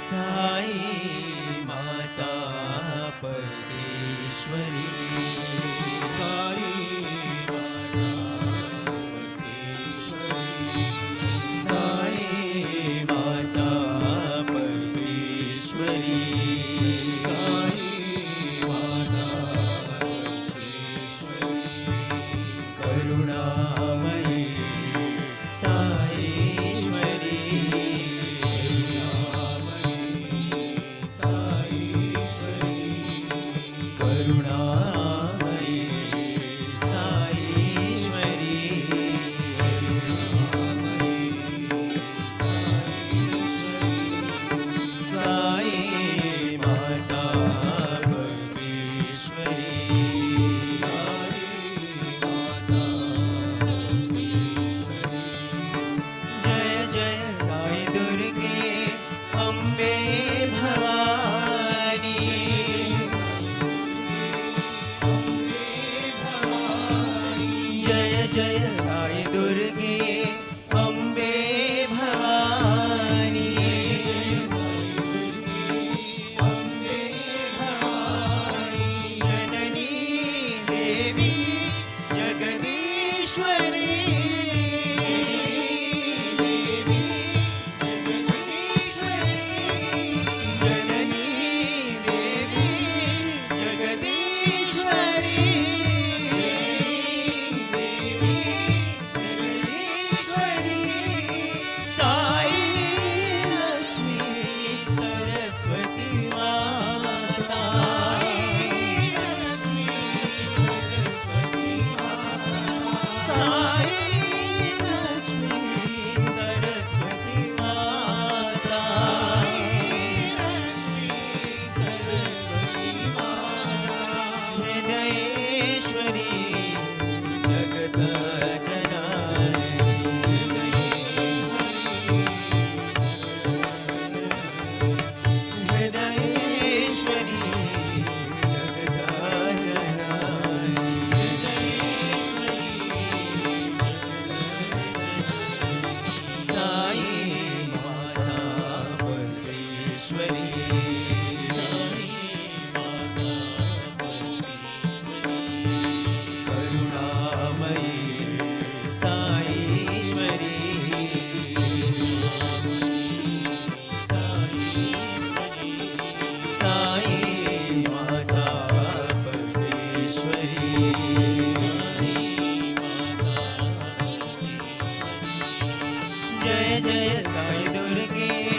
साई माता परमेश्वरी, साई माता परमेश्वरी, साई माता परमेश्वरी, करुणामयी साईश्वरी, करुणामयी साईश्वरी, साई माता परमेश्वरी, जय जय साई दुर्गे अम्बे भवानी, जय जय साई दुर्गे अम्बे भवानी, जननी देवी जगदीश्वरी, जननी देवी जगदीश्वरी, साई लक्ष्मी सरस्वती माता, साई लक्ष्मी सरस्वती माता, हृदयेश्वरी जगत हृदयेश्वरी साई माता परमेश्वरी, करुणामयी साईश्वरी, साई माता परमेश्वरी, जय जय साई दुर्गे